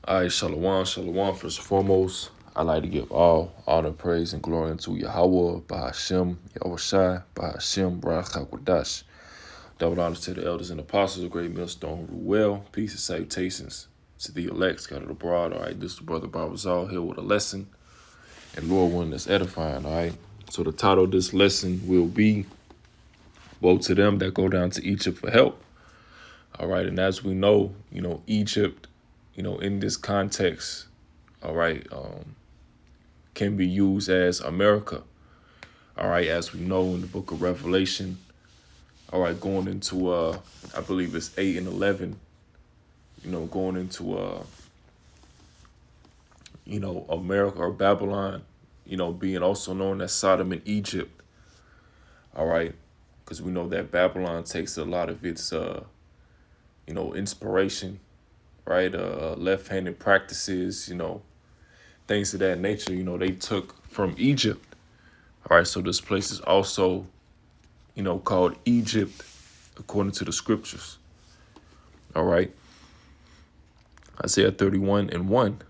All right, shalom, shalom. First and foremost, I like to give all honor, praise, and glory unto Yahweh, Bahashem, Yahushai, Bahashem, Baruch HaKodash. Double honor to the elders and apostles of Great Millstone who rule well. Peace and salutations to the elect scattered abroad. All right, this is the brother Barbazal here with a lesson, and Lord one that's edifying. All right, so the title of this lesson will be "Woe to them that go down to Egypt for help." All right, and as we know, Egypt, in this context, all right, can be used as America. All right, as we know in the book of Revelation, all right, going into I believe it's 8 and 11, going into America or Babylon, being also known as Sodom and Egypt. All right, because we know that Babylon takes a lot of its inspiration, right? Left-handed practices, things of that nature, they took from Egypt. All right, so this place is also, called Egypt according to the scriptures. All right. Isaiah 31 and 1.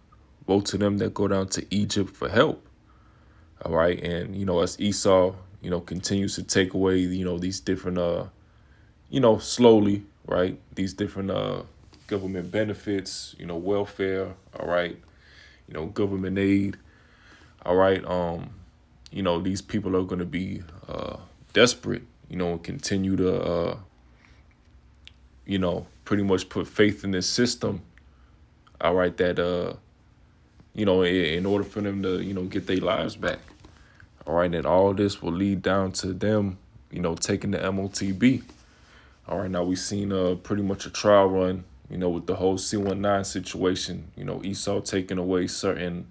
Woe to them that go down to Egypt for help. All right. And, as Esau, continues to take away, these different, slowly, right? These different government benefits, welfare, all right, government aid. All right. These people are going to be desperate, and continue to, pretty much put faith in this system. All right. That, in order for them to, get their lives back. All right. And all this will lead down to them, taking the MOTB. All right. Now we've seen pretty much a trial run, with the whole C-19 situation, Esau taking away certain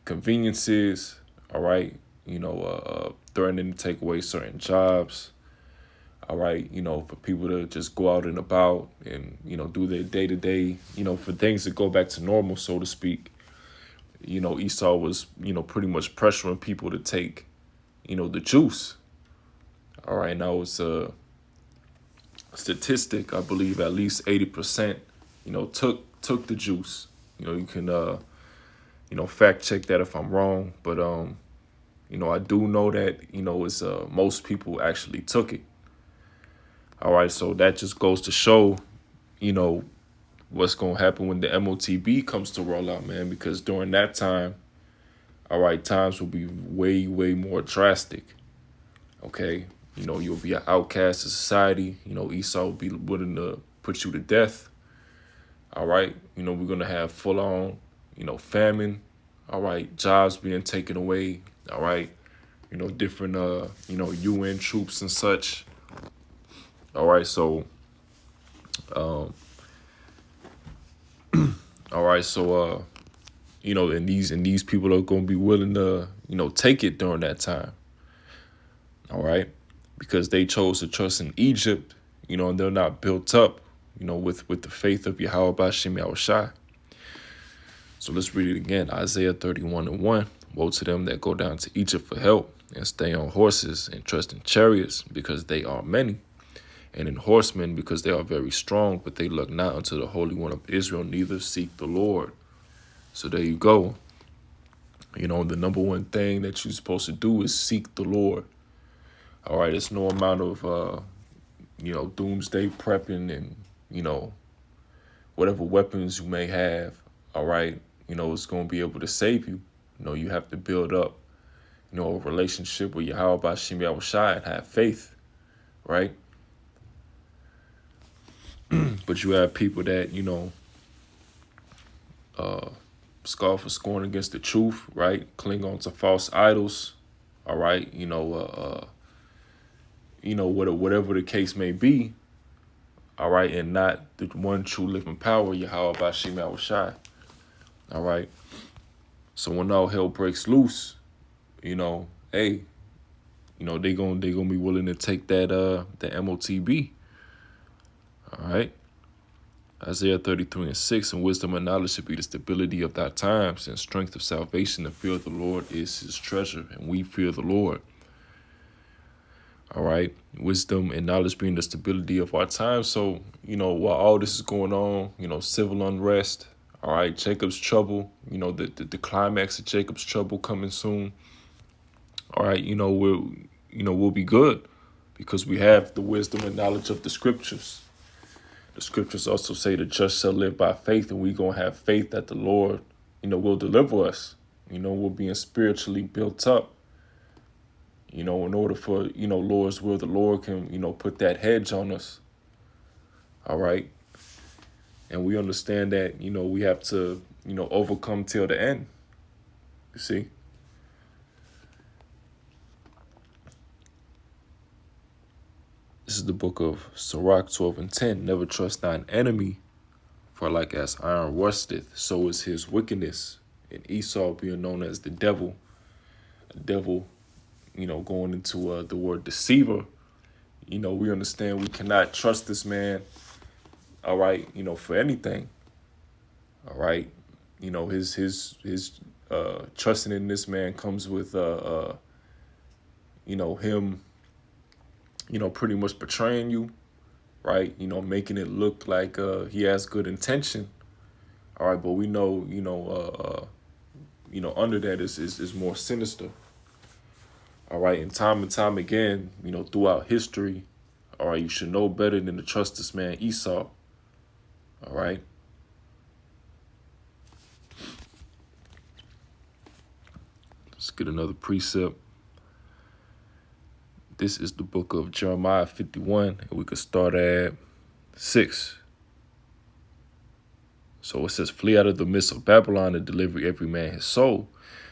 conveniences. All right. Threatening to take away certain jobs. All right, for people to just go out and about and, do their day-to-day, for things to go back to normal, so to speak. Esau was, pretty much pressuring people to take, the juice. All right, now it's a statistic, I believe at least 80%, took the juice. You can, fact check that if I'm wrong. But, I do know that, it's most people actually took it. All right, so that just goes to show, what's going to happen when the MOTB comes to roll out, man, because during that time, all right, times will be way, way more drastic. Okay, you'll be an outcast of society. Esau will be willing to put you to death. All right, we're going to have full on, famine. All right, jobs being taken away. All right, different, UN troops and such. All right, so, all right, so, and these people are going to be willing to, take it during that time. All right, because they chose to trust in Egypt, and they're not built up, with the faith of Yahweh Bashem Yahushai. So let's read it again. Isaiah 31 and 1. Woe to them that go down to Egypt for help and stay on horses and trust in chariots because they are many, and in horsemen because they are very strong, but they look not unto the Holy One of Israel, neither seek the Lord. So there you go. The number one thing that you're supposed to do is seek the Lord. All right, it's no amount of, doomsday prepping and, whatever weapons you may have. All right, it's going to be able to save you. You have to build up, a relationship with Yahweh Bashem Yahushai and have faith, right? But you have people that, scoff or scorn against the truth, right? Cling on to false idols, all right? Whatever the case may be, all right? And not the one true living power, Yahweh Bashem Yahushai, all right? So when all hell breaks loose, hey, they gonna be willing to take that the MOTB. All right. Isaiah 33 and 6, and wisdom and knowledge should be the stability of thy times, and strength of salvation. The fear of the Lord is his treasure, and we fear the Lord. All right. Wisdom and knowledge being the stability of our time. So, while all this is going on, civil unrest, All right, Jacob's trouble, the climax of Jacob's trouble coming soon. All right, we'll be good because we have the wisdom and knowledge of the scriptures. The scriptures also say the just shall live by faith, and we're going to have faith that the Lord, will deliver us. We're being spiritually built up, in order for, Lord's will, the Lord can, put that hedge on us. All right. And we understand that, we have to, overcome till the end. You see? This is the book of Sirach 12:10. Never trust thine enemy, for like as iron rusteth, so is his wickedness. And Esau being known as the devil, a devil, going into the word deceiver. We understand we cannot trust this man, all right, for anything. All right. His trusting in this man comes with him, pretty much betraying you, right? Making it look like he has good intention. All right, but we know, under that is more sinister. All right, and time again, throughout history, all right, you should know better than to trust this man Esau. All right. Let's get another precept. This is the book of Jeremiah 51, and we could start at 6. So it says, flee out of the midst of Babylon and deliver every man his soul.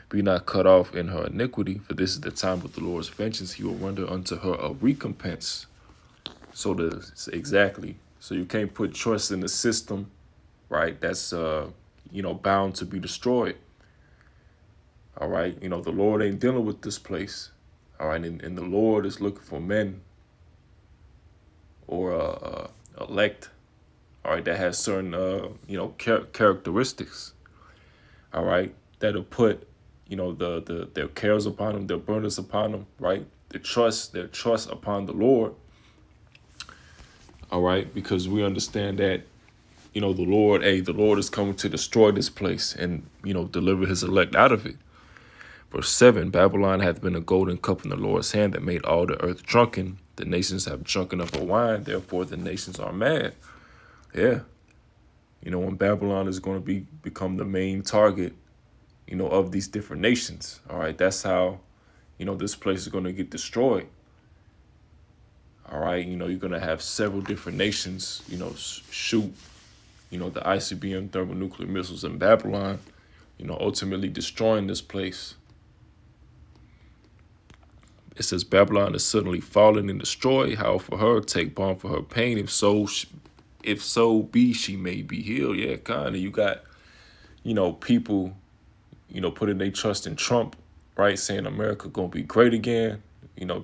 Be not cut off in her iniquity, for this is the time of the Lord's vengeance. He will render unto her a recompense. So exactly. So you can't put trust in the system, right? That's, bound to be destroyed. All right. The Lord ain't dealing with this place. All right. And the Lord is looking for men or elect, all right, that has certain, characteristics, all right, that'll put, their cares upon them, their burdens upon them, right? Their trust upon the Lord, all right, because we understand that, the Lord is coming to destroy this place and, deliver his elect out of it. Verse 7, Babylon hath been a golden cup in the Lord's hand that made all the earth drunken. The nations have drunken of her wine, therefore the nations are mad. Yeah. When Babylon is going to become the main target, of these different nations. All right. That's how, this place is going to get destroyed. All right. You're going to have several different nations, shoot, the ICBM thermonuclear missiles in Babylon, ultimately destroying this place. It says Babylon is suddenly fallen and destroyed. How for her take balm for her pain, if so be she may be healed. Yeah, kind of. You got, people, putting their trust in Trump, right? Saying America gonna be great again,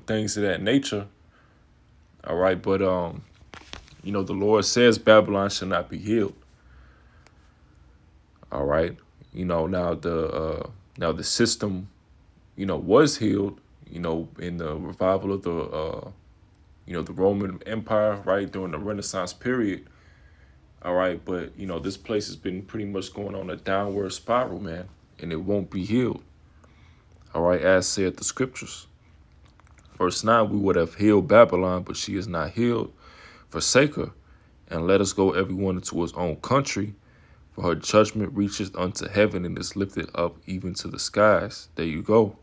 things of that nature. All right, but the Lord says Babylon shall not be healed. All right, now the system, was healed, in the revival of the Roman Empire, right, during the Renaissance period. All right, but, this place has been pretty much going on a downward spiral, man, and it won't be healed. All right, as said the scriptures. Verse 9, we would have healed Babylon, but she is not healed. Forsake her, and let us go everyone into his own country, for her judgment reaches unto heaven and is lifted up even to the skies. There you go.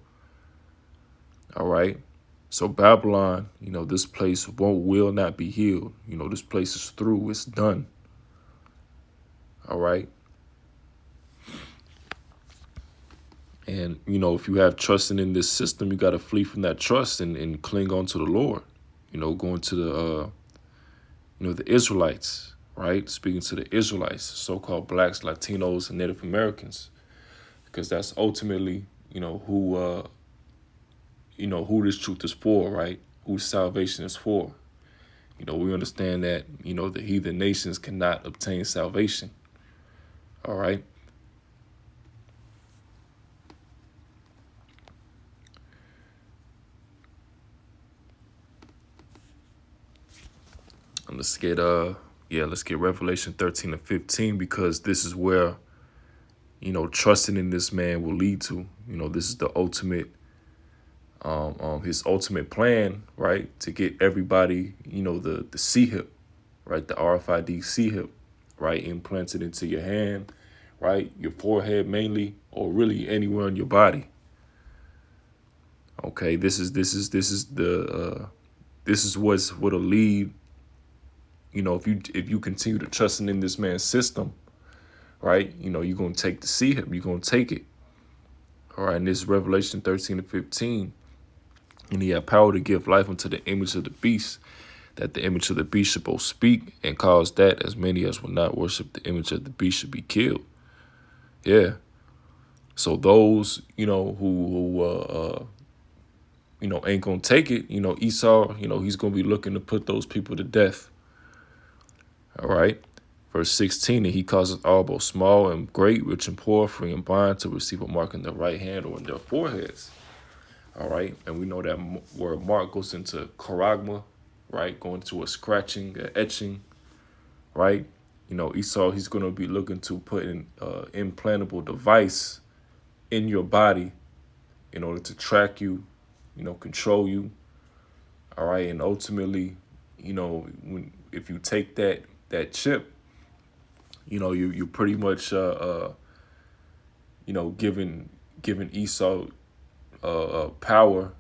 All right. So Babylon, this place will not be healed. This place is through. It's done. All right. And, if you have trusting in this system, you got to flee from that trust and cling on to the Lord, going to the Israelites, right? Speaking to the Israelites, so-called blacks, Latinos, and Native Americans, because that's ultimately, who this truth is for, right? Who salvation is for. We understand that, the heathen nations cannot obtain salvation. All right. And let's get Revelation 13 and 15, because this is where, trusting in this man will lead to. This is the ultimate, his ultimate plan, right? To get everybody, the C hip, right? The RFID C hip, right? Implanted into your hand, right? Your forehead mainly, or really anywhere on your body. Okay, this is what'll lead. If you continue to trusting in this man's system, right? You're gonna take the C hip, you're gonna take it. All right, and this Revelation 13-15. And he had power to give life unto the image of the beast, that the image of the beast should both speak and cause that as many as will not worship the image of the beast should be killed. Yeah. So those, who ain't gonna take it, Esau, he's gonna be looking to put those people to death. All right. Verse 16, and he causes all both small and great, rich and poor, free and bond to receive a mark in their right hand or in their foreheads. All right. And we know that word mark goes into charagma, right? Going to a scratching, a etching, right? Esau, he's going to be looking to put an implantable device in your body in order to track you, control you. All right. And ultimately, if you take that chip, you pretty much, giving Esau power,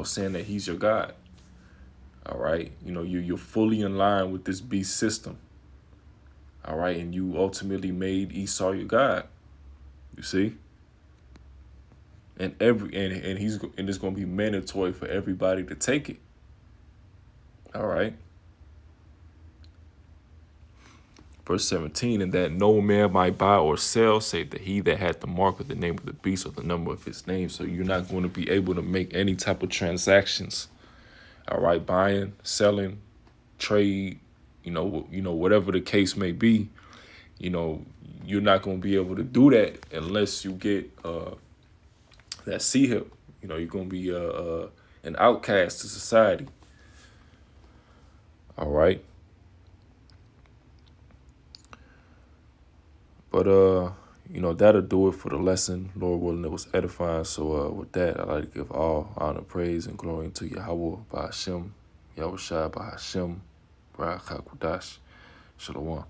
saying that he's your God. All right. You're fully in line with this beast system. All right. And you ultimately made Esau your God. You see? And it's going to be mandatory for everybody to take it. All right. Verse 17, and that no man might buy or sell, save that he that had the mark of the name of the beast or the number of his name. So you're not going to be able to make any type of transactions. All right, buying, selling, trade, whatever the case may be. You're not going to be able to do that unless you get that C hip. You're going to be an outcast to society. All right. But, that'll do it for the lesson. Lord willing, it was edifying. So with that, I'd like to give all honor, praise, and glory to Yahweh, Ba'ashem, Yahushua, Ba'ashem, Barak HaKodash, Shalom.